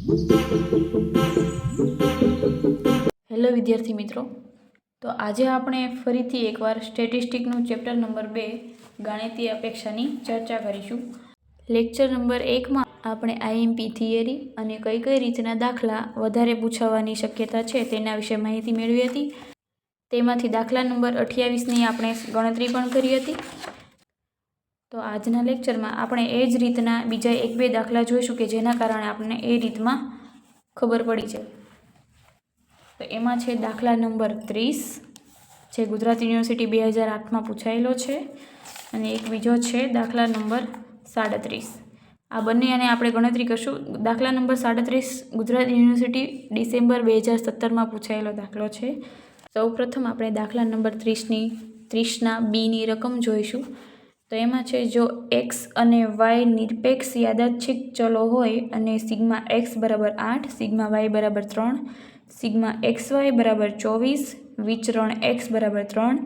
Hello વિદ્યાર્થી મિત્રો, તો આજે આપણે ફરીથી એકવાર સ્ટેટિસ્ટિકનું ચેપ્ટર નંબર 2 ગાણિતીય અપેક્ષાની ચર્ચા કરીશું. લેક્ચર નંબર 1માં આપણે આઈએમપી થિયરી અને કઈ કઈ રીતના દાખલા વધારે પૂછાવાની શક્યતા છે તેના વિશે માહિતી મેળવી હતી. તેમાંથી દાખલા નંબર 28ની આપણે ગણતરી પણ કરી હતી. તો આજના લેક્ચરમાં આપણે એ જ રીતના બીજા 1-2 દાખલા જોઈશું કે જેના કારણે આપણને એ રીતમાં ખબર પડી જાય. તો એમાં છે દાખલા નંબર 30, જે ગુજરાત યુનિવર્સિટી 2008માં પૂછાયેલો છે, અને એક બીજો છે દાખલા નંબર 37. આ બંને અને આપણે ગણતરી કરશું. દાખલા નંબર 37 ગુજરાત યુનિવર્સિટી ડિસેમ્બર 2017માં પૂછાયેલો દાખલો છે. સૌપ્રથમ આપણે દાખલા નંબર 30ના બીની રકમ જોઈશું. તો એમાં છે, જો એક્સ અને વાય નિરપેક્ષ યાદચ્છિક ચલો હોય અને સિગ્મા એક્સ બરાબર 8, સિગ્મા વાય બરાબર 3, સિગ્મા એક્સ વાય બરાબર 24, વિચરણ એક્સ બરાબર 3,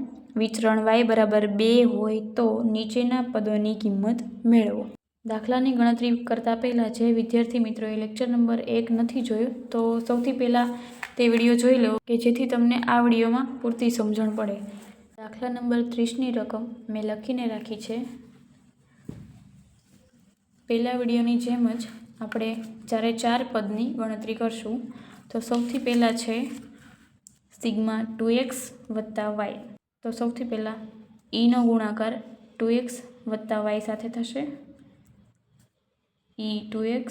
વિચરણ વાય બરાબર 2 હોય તો નીચેના પદોની કિંમત મેળવો. દાખલાની ગણતરી કરતાં પહેલાં જે વિદ્યાર્થી મિત્રોએ લેક્ચર નંબર 1 નથી જોયો તો સૌથી પહેલાં તે વિડીયો જોઈ લો કે જેથી તમને આ વિડીયોમાં પૂરતી સમજણ પડે. દાખલા નંબર 30ની રકમ મેં લખીને રાખી છે. પહેલા વિડીયોની જેમ જ આપણે 4 પદની ગણતરી કરશું. તો સૌથી પહેલાં છે સિગ્મા 2x વત્તા વાય. તો સૌથી પહેલાં ઈનો ગુણાકાર 2x વત્તા વાય સાથે થશે. ઈ 2x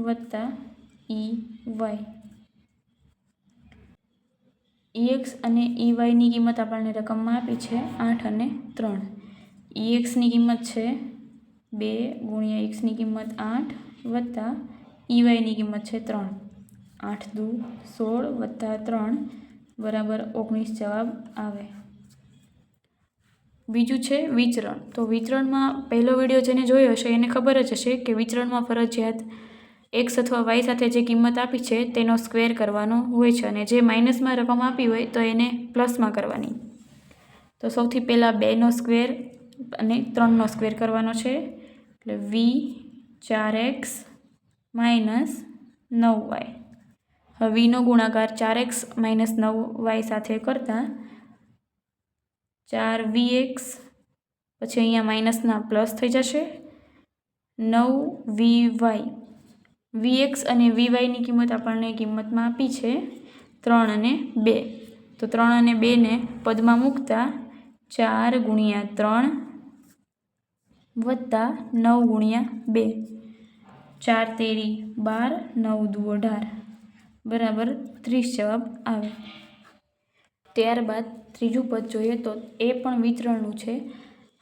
વત્તા ઈ વાય. ઈએક્સ અને ઈ વાયની કિંમત આપણને રકમમાં આપી છે 8 અને 3. ઈએક્સની કિંમત છે 2 ગુણ્યા એક્સની કિંમત 8 વત્તા ઈ વાયની કિંમત છે 3. 8 દુ 16 વત્તા 3 બરાબર 19 જવાબ આવે. બીજું છે વિચરણ. તો વિચરણમાં પહેલો વિડીયો જેને જોયો હશે એને ખબર જ હશે કે વિચરણમાં ફરજિયાત એક્સ અથવા વાય સાથે જે કિંમત આપી છે તેનો સ્ક્વેર કરવાનો હોય છે, અને જે માઇનસમાં રકમ આપી હોય તો એને પ્લસમાં કરવાની. તો સૌથી પહેલાં 2નો સ્ક્વેર અને 3નો સ્ક્વેર કરવાનો છે, એટલે વી 4x માઇનસ 9y. હવે વીનો ગુણાકાર 4x માઇનસ 9y સાથે કરતાં 4vx, પછી અહીંયા માઇનસના પ્લસ થઈ જશે, 9vy. vx અને vyની કિંમત આપણને કિંમતમાં આપી છે 3 અને 2. તો 3 અને 2ને પદમાં મૂકતા 4 ગુણ્યા 3 વત્તા 9 ગુણ્યા 2. 4 તેરી 12, 9 દુ 18 બરાબર 30 જવાબ આવે. ત્યારબાદ ત્રીજું પદ જોઈએ તો એ પણ વિચરણનું છે.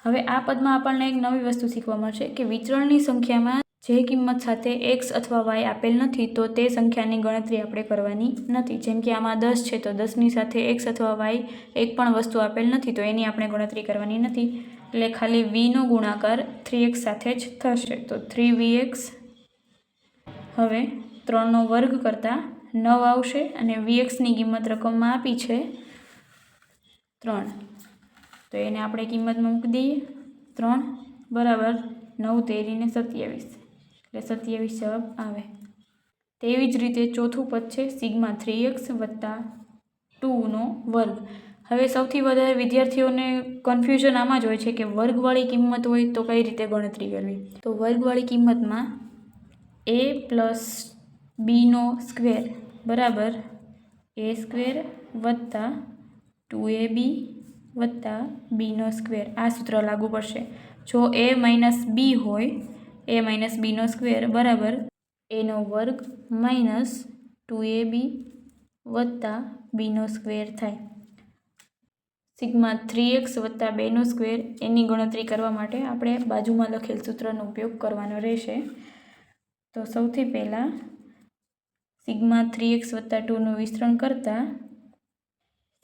હવે આ પદમાં આપણને એક નવી વસ્તુ શીખવા મળશે કે વિચરણની સંખ્યામાં જે કિંમત સાથે એક્સ અથવા વાય આપેલ નથી તો તે સંખ્યાની ગણતરી આપણે કરવાની નથી. જેમ કે આમાં 10 છે તો 10ની સાથે એક્સ અથવા વાય એક પણ વસ્તુ આપેલ નથી તો એની આપણે ગણતરી કરવાની નથી. એટલે ખાલી વીનો ગુણાકાર 3x સાથે જ થશે. તો 3vx. હવે 3નો વર્ગ કરતાં 9 આવશે અને vxની કિંમત રકમમાં આપી છે 3. તો એને આપણે કિંમતમાં મૂકી દઈએ. 3 બરાબર 9 તેરીને 27, એટલે 27 જવાબ આવે. તેવી જ રીતે ચોથું પદ છે સિગ્મા 3x વત્તા 2નો વર્ગ. હવે સૌથી વધારે વિદ્યાર્થીઓને કન્ફ્યુઝન આમાં જ હોય છે કે વર્ગવાળી કિંમત હોય તો કઈ રીતે ગણતરી કરવી. તો વર્ગવાળી કિંમતમાં a પ્લસ બીનો સ્ક્વેર બરાબર a સ્ક્વેર વત્તા 2ab વત્તા બીનો સ્ક્વેર, આ સૂત્ર લાગુ પડશે. જો a માઇનસ બી હોય, a માઇનસ બીનો સ્ક્વેર બરાબર એનો વર્ગ માઇનસ 2ab વત્તા બીનો સ્ક્વેર થાય. સિગ્મા 3x વત્તા 2નો સ્ક્વેર એની ગણતરી કરવા માટે આપણે બાજુમાં લખેલ સૂત્રનો ઉપયોગ કરવાનો રહેશે. તો સૌથી પહેલાં સિગ્મા 3x વત્તા 2નું વિસ્તરણ કરતાં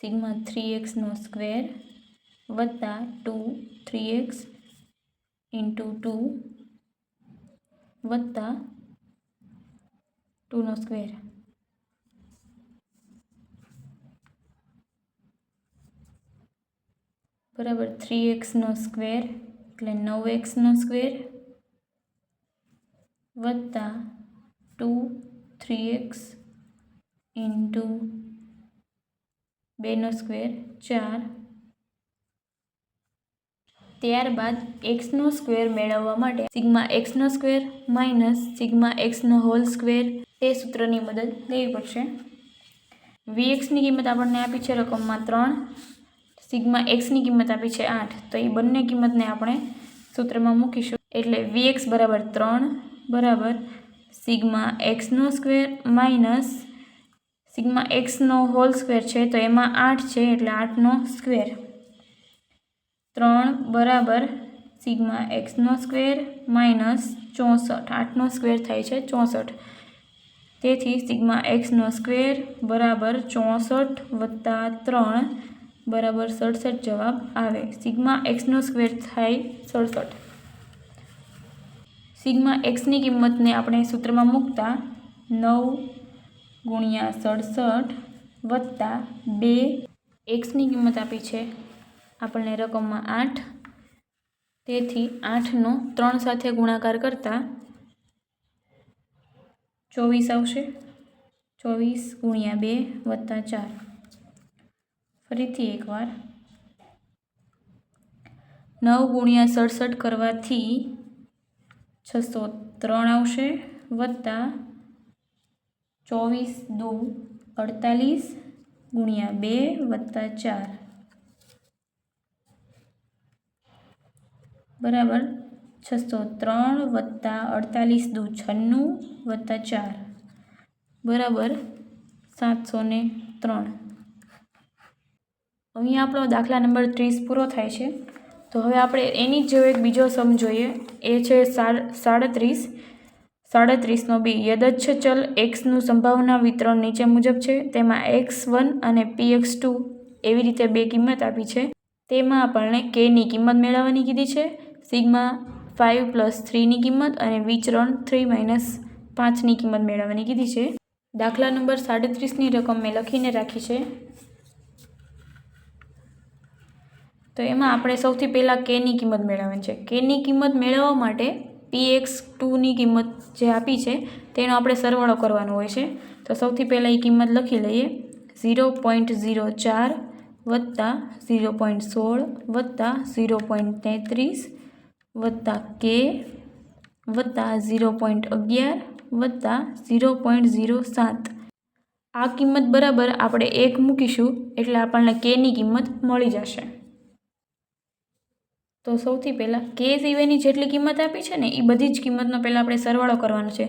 સિગ્મા 3xનો સ્ક્વેર વત્તા 2 3x ઇન્ટુ 2 વત્તા 2નો સ્ક્વેર બરાબર 3xનો સ્ક્વેર એટલે 9xનો સ્ક્વેર વત્તા 2 3x ઇન્ટુ 2² 4. ત્યારબાદ એક્સનો સ્ક્વેર મેળવવા માટે સિગ્મા એક્સનો સ્ક્વેર માઇનસ સિગ્મા એક્સનો હોલ સ્ક્વેર તે સૂત્રની મદદ લેવી પડશે. વીએક્સની કિંમત આપણને આપી છે રકમમાં 3, સિગ્મા એક્સની કિંમત આપી છે 8. તો એ બંને કિંમતને આપણે સૂત્રમાં મૂકીશું. એટલે વીએક્સ બરાબર 3 બરાબર સિગ્મા એક્સનો સ્ક્વેર માઇનસ સિગ્મા એક્સનો હોલ સ્ક્વેર છે તો એમાં 8 છે એટલે 8નો સ્ક્વેર. 3 બરાબર સિગ્મા એક્સનો સ્ક્વેર માઇનસ 64. 8નો સ્ક્વેર થાય છે 64. તેથી સિગ્મા એક્સનો સ્ક્વેર બરાબર 64 વત્તા 3 બરાબર 67 જવાબ આવે. સિગ્મા એક્સનો સ્ક્વેર થાય 67. સિગ્મા એક્સની કિંમતને આપણે સૂત્રમાં મૂકતા 9 ગુણ્યા 67 વત્તા 2 એક્સની કિંમત આપી છે આપણને રકમમાં 8. તેથી 8નો 3 સાથે ગુણાકાર કરતા 24 આવશે. 24 ગુણ્યા 2 વત્તા 4. ફરીથી એકવાર 9 ગુણ્યા 67 કરવાથી 603 આવશે વત્તા 24 દુ 48 ગુણ્યા 2 વત્તા 4 બરાબર 603 વત્તા 48 દુ 96 વત્તા 4 બરાબર 703. અહીંયા આપણો દાખલા નંબર 30 પૂરો થાય છે. તો હવે આપણે એની જેવો એક બીજો સમ જોઈએ. એ છે 37. 37નો બી યદચ્છ ચલ એક્સનું સંભાવના વિતરણ નીચે મુજબ છે. તેમાં x1 અને px2 એવી રીતે બે કિંમત આપી છે. તેમાં આપણને kની કિંમત મેળવવાની કીધી છે, સિગ્મા 5 + 3ની કિંમત અને વિચરણ 3 - 5ની કિંમત મેળવવાની કીધી છે. દાખલા નંબર 37ની રકમ મેં લખીને રાખી છે. તો એમાં આપણે સૌથી પહેલાં kની કિંમત મેળવવાની છે. kની કિંમત મેળવવા માટે px2ની કિંમત જે આપી છે તેનો આપણે સરવાળો કરવાનો હોય છે. તો સૌથી પહેલાં એ કિંમત લખી લઈએ. 0.04 વત્તા 0.16 વત્તા 0.33 વત્તા k વત્તા 0.11 વત્તા 0.07. આ કિંમત બરાબર આપણે 1 મૂકીશું એટલે આપણને kની કિંમત મળી જશે. તો સૌથી પહેલાં k સિવાયની જેટલી કિંમત આપી છે ને એ બધી જ કિંમતનો પહેલાં આપણે સરવાળો કરવાનો છે.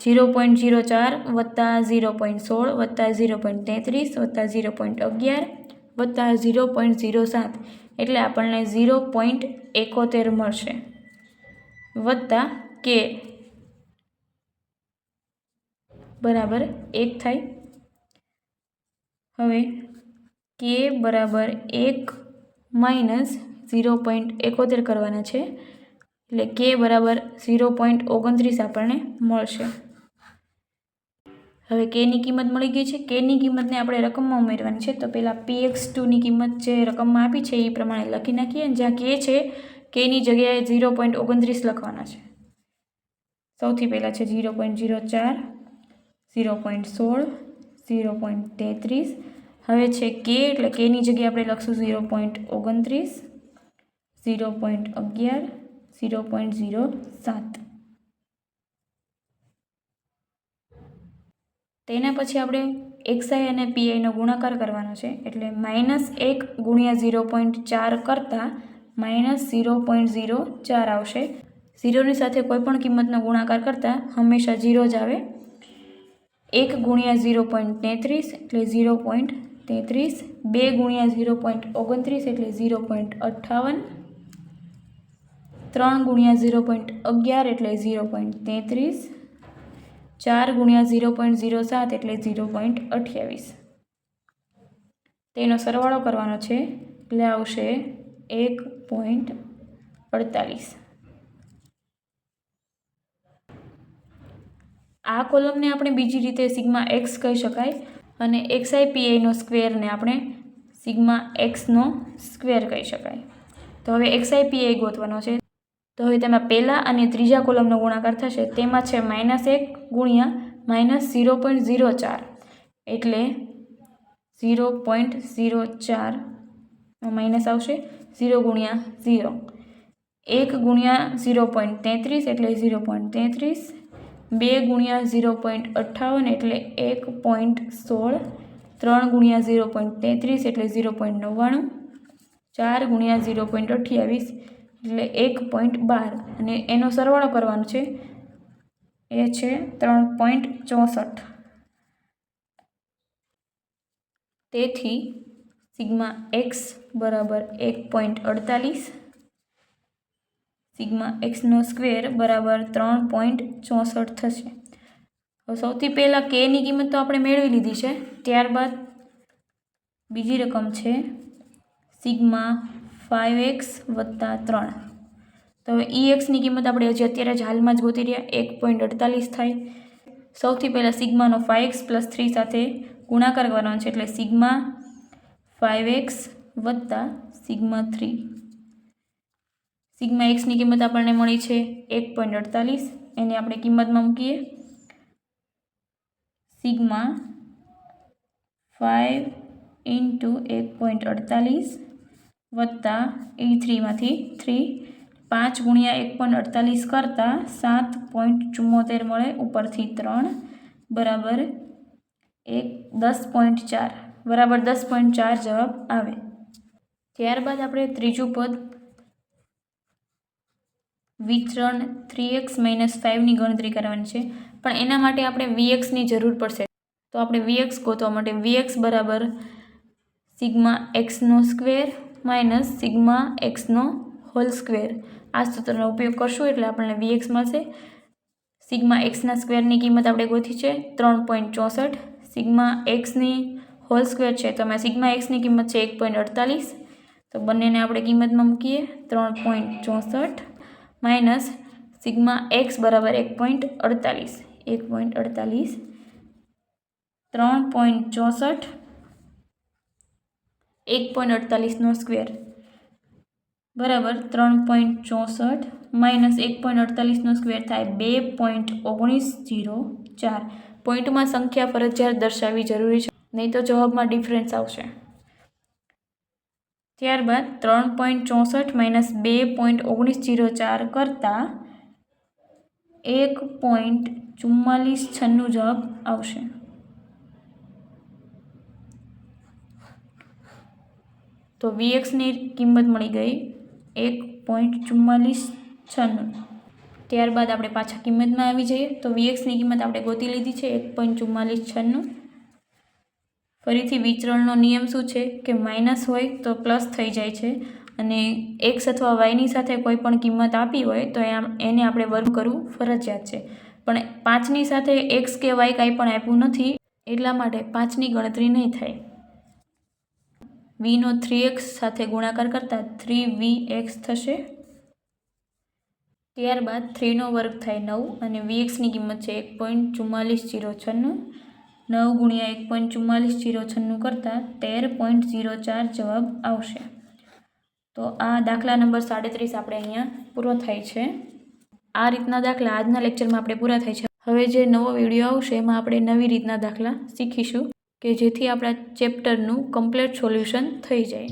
0.04 વત્તા 0.16 વત્તા 0.33 વત્તા 0.11 વત્તા 0.07 એટલે આપણને 0.71 મળશે વત્તા k બરાબર 1 થાય. હવે k બરાબર 1 માઇનસ 0.71 કરવાના છે એટલે k બરાબર 0.29 આપણને મળશે. હવે kની કિંમત મળી ગઈ છે. kની કિંમતને આપણે રકમમાં ઉમેરવાની છે. તો પહેલાં px2ની કિંમત જે રકમમાં આપી છે એ પ્રમાણે લખી નાખીએ. જ્યાં k છે kની જગ્યાએ 0.29 લખવાના છે. સૌથી પહેલાં છે 0.04 0.16 0.33. હવે છે k એટલે kની જગ્યાએ આપણે લખશું 0.29 0.11 0.07. તેના પછી આપણે xi અને piનો ગુણાકાર કરવાનો છે. એટલે -1 ગુણ્યા 0.4 કરતાં -0.04 આવશે. 0ની સાથે કોઈપણ કિંમતનો ગુણાકાર કરતાં હંમેશા 0 જ આવે. 1 ગુણ્યા 0.33 એટલે 0.33. 2 ગુણ્યા 0.29 એટલે 0.58. 3 ગુણ્યા 0.11 એટલે 0.33. 4 ગુણ્યા 0.07 એટલે 0.28. તેનો સરવાળો કરવાનો છે એટલે આવશે 1.48. આ કોલમને આપણે બીજી રીતે સિગ્મા એક્સ કહી શકાય અને xi pi નો સ્ક્વેરને આપણે સિગ્મા એક્સનો સ્ક્વેર કહી શકાય. તો હવે xi pi ગોતવાનો છે. તો હવે તેમાં પહેલા અને ત્રીજા કોલમનો ગુણાકાર થશે. તેમાં છે -1 ગુણ્યા માઇનસ 0.04 એટલે 0.04 માઇનસ આવશે 0 ગુણ્યા 0, 1 ગુણ્યા 0.33 એટલે 0.33, 2 ગુણ્યા 0.58 એટલે 1.16, 3 ગુણ્યા 0.33 એટલે 0.99, 4 ગુણ્યા 0.28 એટલે 1.12 અને એનો સરવાળો કરવાનો છે, એ છે 3.64. તેથી સિગ્મા એક્સ બરાબર 1.48, સિગ્મા એક્સનો સ્ક્વેર બરાબર 3.64 થશે. હવે સૌથી પહેલાં કેની કિંમત તો આપણે મેળવી લીધી છે. ત્યારબાદ બીજી રકમ છે સિગ્મા 5x વત્તા 3. તો હવે EXની કિંમત આપણે હજી અત્યારે જ હાલમાં જ ગોતી રહ્યા, 1.48 થાય. સૌથી પહેલાં સિગ્માનો 5x પ્લસ 3 સાથે ગુણાકાર કરવાનો છે એટલે સિગ્મા 5x વત્તા સિગ્મા 3. સિગ્મા એક્સની કિંમત આપણને મળી છે 1.48, એને આપણે કિંમતમાં મૂકીએ. સિગ્મા 5 ઇન્ટુ 1.48 વત્તા E3માંથી 3, 5 ગુણ્યા 1.48 કરતાં 7.74 મળે, ઉપરથી 3 બરાબર 10.4 બરાબર 10.4 જવાબ આવે. ત્યારબાદ આપણે ત્રીજું પદ વિચરણ 3x માઇનસ 5ની ગણતરી કરવાની છે, પણ એના માટે આપણે Vxની જરૂર પડશે. તો આપણે Vx ગોતવા માટે Vx બરાબર સિગ્મા એક્સનો સ્ક્વેર માઇનસ સિગ્મા એક્સનો હોલ સ્ક્વેર, આ સૂત્રનો ઉપયોગ કરશું એટલે આપણને Vx મળશે. સિગ્મા એક્સના સ્ક્વેરની કિંમત આપણે ગોતી છે 3.64, સિગ્મા એક્સની હોલ સ્ક્વેર છે તો એમાં સિગ્મા એક્સની કિંમત છે 1.48, તો બંનેને આપણે કિંમતમાં મૂકીએ. 3.64 માઇનસ સિગ્મા એક્સ બરાબર 1.48, 3.64 1.48નો સ્ક્વેર બરાબર 3.64 માઇનસ 1.48નો સ્ક્વેર થાય 2.1904. પોઈન્ટમાં સંખ્યા ફરજિયાત દર્શાવવી જરૂરી છે, નહીં તો જવાબમાં ડિફરન્સ આવશે. ત્યારબાદ 3.64 માઇનસ 2.1904 કરતાં 1.4496 જવાબ આવશે. તો Vxની કિંમત મળી ગઈ 1.4496. ત્યારબાદ આપણે પાછા કિંમતમાં આવી જઈએ તો Vxની કિંમત આપણે ગોતી લીધી છે 1.4496. ફરીથી વિચરણનો નિયમ શું છે કે માઇનસ હોય તો પ્લસ થઈ જાય છે, અને એક્સ અથવા વાયની સાથે કોઈ પણ કિંમત આપી હોય તો એને આપણે વર્ગ કરવું ફરજિયાત છે. પણ 5ની સાથે એક્સ કે વાય કાંઈ પણ આપ્યું નથી, એટલા માટે 5ની ગણતરી નહીં થાય. વીનો 3x સાથે ગુણાકાર કરતાં 3Vx થશે. ત્યારબાદ 3નો વર્ગ થાય 9 અને Vxની કિંમત છે 1.4496. 9 ગુણ્યા 1.4496 કરતાં 13.04 જવાબ આવશે. તો આ દાખલા નંબર 37 આપણે અહીંયા પૂરો થાય છે. આ રીતના દાખલા આજના લેક્ચરમાં આપણે પૂરા થાય છે. હવે જે નવો વિડીયો આવશે એમાં આપણે નવી રીતના દાખલા શીખીશું કે જેથી આપણા ચેપ્ટરનું કમ્પ્લીટ સોલ્યુશન થઈ જાય.